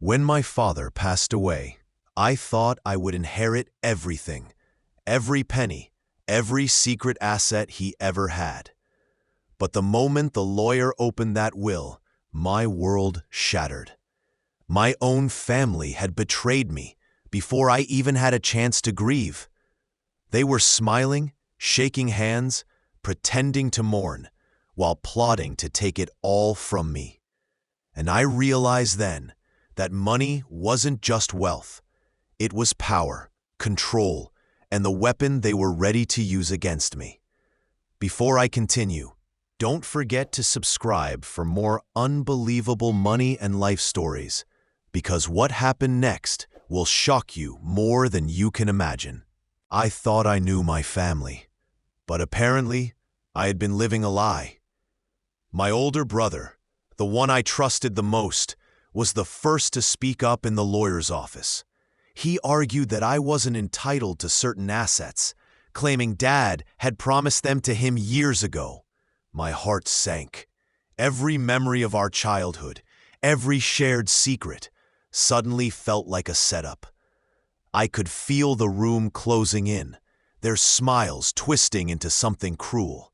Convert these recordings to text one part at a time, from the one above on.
When my father passed away, I thought I would inherit everything, every penny, every secret asset he ever had. But the moment the lawyer opened that will, my world shattered. My own family had betrayed me before I even had a chance to grieve. They were smiling, shaking hands, pretending to mourn, while plotting to take it all from me. And I realized then that money wasn't just wealth. It was power, control, and the weapon they were ready to use against me. Before I continue, don't forget to subscribe for more unbelievable money and life stories, because what happened next will shock you more than you can imagine. I thought I knew my family, but apparently I had been living a lie. My older brother, the one I trusted the most, was the first to speak up in the lawyer's office. He argued that I wasn't entitled to certain assets, claiming Dad had promised them to him years ago. My heart sank. Every memory of our childhood, every shared secret, suddenly felt like a setup. I could feel the room closing in, their smiles twisting into something cruel.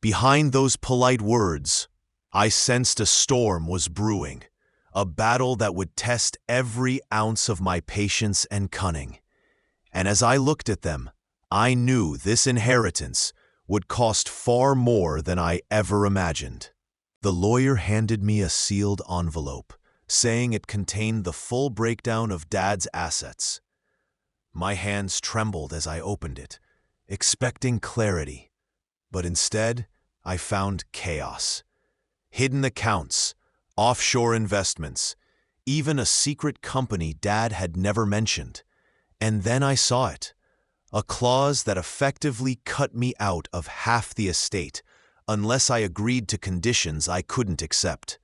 Behind those polite words, I sensed a storm was brewing, a battle that would test every ounce of my patience and cunning. And as I looked at them, I knew this inheritance would cost far more than I ever imagined. The lawyer handed me a sealed envelope, saying it contained the full breakdown of Dad's assets. My hands trembled as I opened it, expecting clarity. But instead, I found chaos. Hidden accounts, offshore investments, even a secret company Dad had never mentioned. And then I saw it. A clause that effectively cut me out of half the estate unless I agreed to conditions I couldn't accept.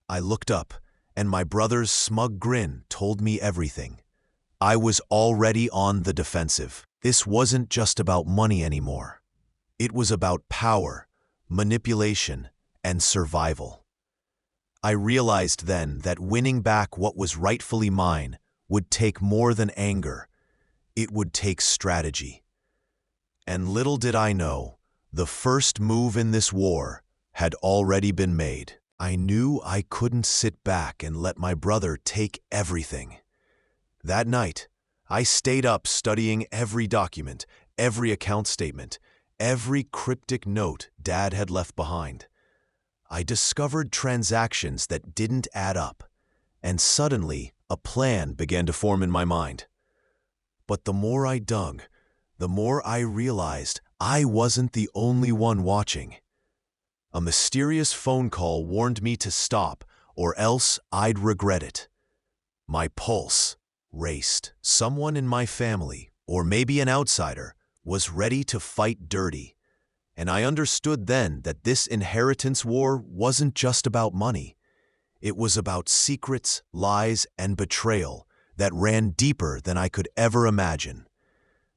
I looked up, and my brother's smug grin told me everything. I was already on the defensive. This wasn't just about money anymore. It was about power, manipulation, and survival. I realized then that winning back what was rightfully mine would take more than anger. It would take strategy. And little did I know, the first move in this war had already been made. I knew I couldn't sit back and let my brother take everything. That night, I stayed up studying every document, every account statement, every cryptic note Dad had left behind. I discovered transactions that didn't add up, and suddenly a plan began to form in my mind. But the more I dug, the more I realized I wasn't the only one watching. A mysterious phone call warned me to stop, or else I'd regret it. My pulse raced. Someone in my family, or maybe an outsider, was ready to fight dirty. And I understood then that this inheritance war wasn't just about money. It was about secrets, lies, and betrayal that ran deeper than I could ever imagine.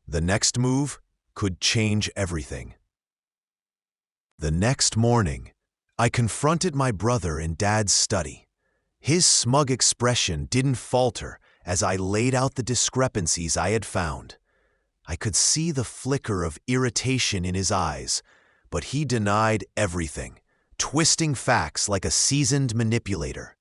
The next move could change everything. The next morning, I confronted my brother in Dad's study. His smug expression didn't falter as I laid out the discrepancies I had found. I could see the flicker of irritation in his eyes, but he denied everything, twisting facts like a seasoned manipulator.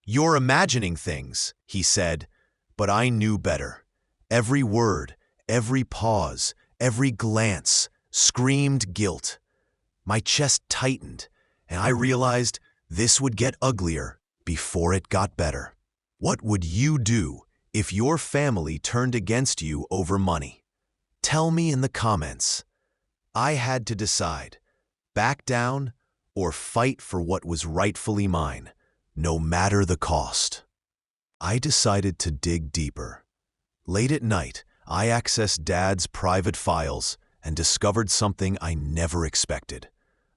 "You're imagining things," he said, but I knew better. Every word, every pause, every glance screamed guilt. My chest tightened, and I realized this would get uglier before it got better. What would you do if your family turned against you over money? Tell me in the comments. I had to decide, back down or fight for what was rightfully mine, no matter the cost. I decided to dig deeper. Late at night, I accessed Dad's private files and discovered something I never expected.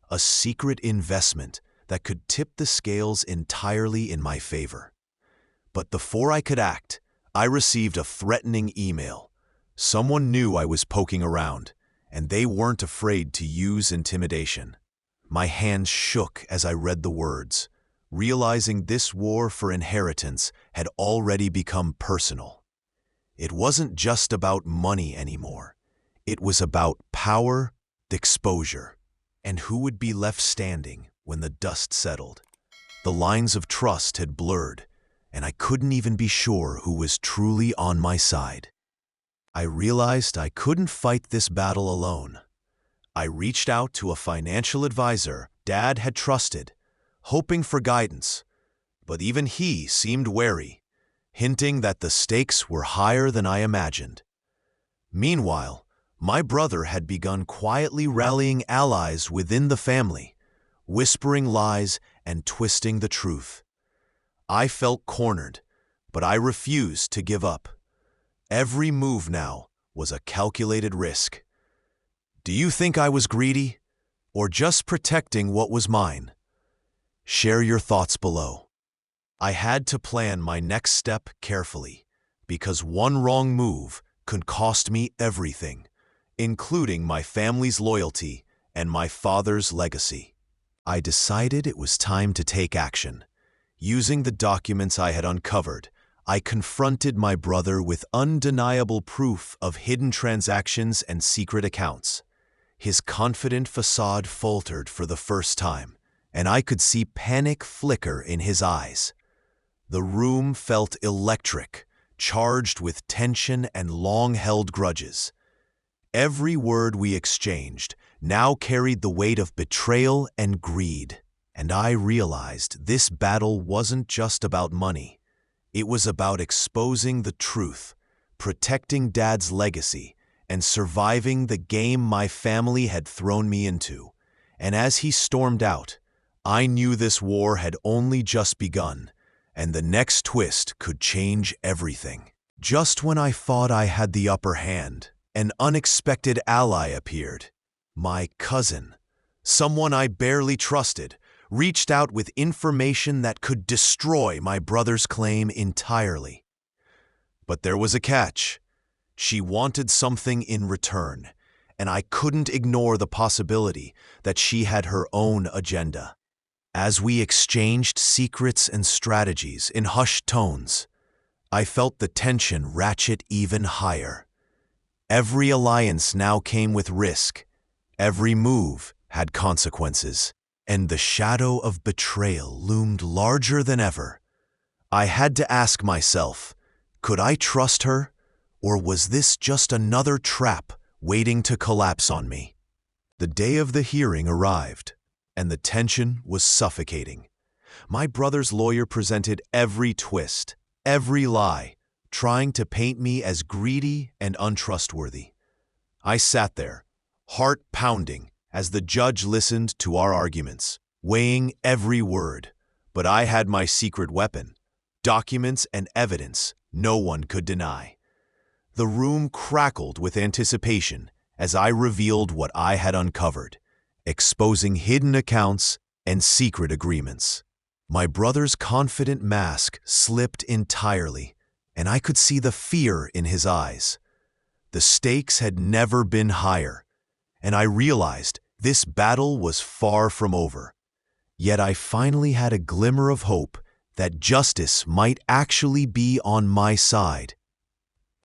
A secret investment that could tip the scales entirely in my favor. But before I could act, I received a threatening email. Someone knew I was poking around, and they weren't afraid to use intimidation. My hands shook as I read the words. realizing this war for inheritance had already become personal. It wasn't just about money anymore. It was about power, exposure, and who would be left standing when the dust settled. The lines of trust had blurred, and I couldn't even be sure who was truly on my side. I realized I couldn't fight this battle alone. I reached out to a financial advisor Dad had trusted, hoping for guidance, but even he seemed wary, hinting that the stakes were higher than I imagined. Meanwhile, my brother had begun quietly rallying allies within the family, whispering lies and twisting the truth. I felt cornered, but I refused to give up. Every move now was a calculated risk. Do you think I was greedy, or just protecting what was mine? Share your thoughts below. I had to plan my next step carefully, because one wrong move could cost me everything, including my family's loyalty and my father's legacy. I decided it was time to take action. Using the documents I had uncovered, I confronted my brother with undeniable proof of hidden transactions and secret accounts. His confident facade faltered for the first time, and I could see panic flicker in his eyes. The room felt electric, charged with tension and long-held grudges. Every word we exchanged now carried the weight of betrayal and greed, and I realized this battle wasn't just about money. It was about exposing the truth, protecting Dad's legacy, and surviving the game my family had thrown me into. And as he stormed out, I knew this war had only just begun, and the next twist could change everything. Just when I thought I had the upper hand, an unexpected ally appeared. My cousin, someone I barely trusted, reached out with information that could destroy my brother's claim entirely. But there was a catch. She wanted something in return, and I couldn't ignore the possibility that she had her own agenda. As we exchanged secrets and strategies in hushed tones, I felt the tension ratchet even higher. Every alliance now came with risk. Every move had consequences, and the shadow of betrayal loomed larger than ever. I had to ask myself, could I trust her, or was this just another trap waiting to collapse on me? The day of the hearing arrived, and the tension was suffocating. My brother's lawyer presented every twist, every lie, trying to paint me as greedy and untrustworthy. I sat there, heart pounding, as the judge listened to our arguments, weighing every word. But I had my secret weapon, documents and evidence no one could deny. The room crackled with anticipation as I revealed what I had uncovered, exposing hidden accounts and secret agreements. My brother's confident mask slipped entirely, and I could see the fear in his eyes. The stakes had never been higher, and I realized this battle was far from over. Yet I finally had a glimmer of hope that justice might actually be on my side.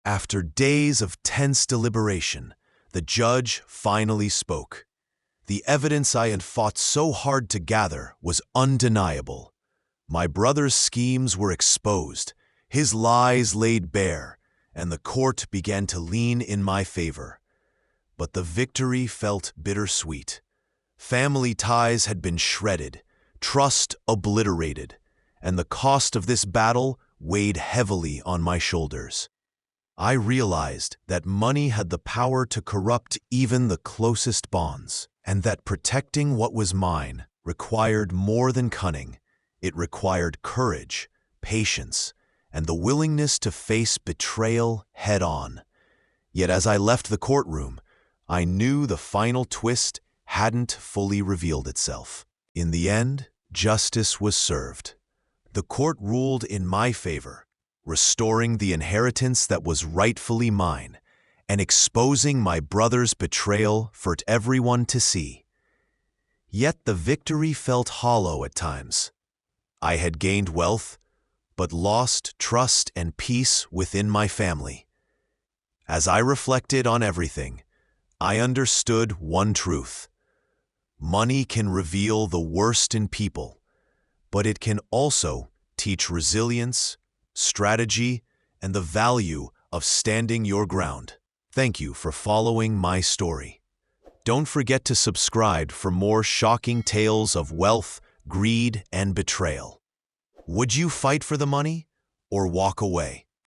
After days of tense deliberation, the judge finally spoke. The evidence I had fought so hard to gather was undeniable. My brother's schemes were exposed, his lies laid bare, and the court began to lean in my favor. But the victory felt bittersweet. Family ties had been shredded, trust obliterated, and the cost of this battle weighed heavily on my shoulders. I realized that money had the power to corrupt even the closest bonds, and that protecting what was mine required more than cunning. It required courage, patience, and the willingness to face betrayal head-on. Yet as I left the courtroom, I knew the final twist hadn't fully revealed itself. In the end, justice was served. The court ruled in my favor, restoring the inheritance that was rightfully mine, and exposing my brother's betrayal for everyone to see. Yet the victory felt hollow at times. I had gained wealth, but lost trust and peace within my family. As I reflected on everything, I understood one truth. Money can reveal the worst in people, but it can also teach resilience, strategy, and the value of standing your ground. Thank you for following my story. Don't forget to subscribe for more shocking tales of wealth, greed, and betrayal. Would you fight for the money or walk away?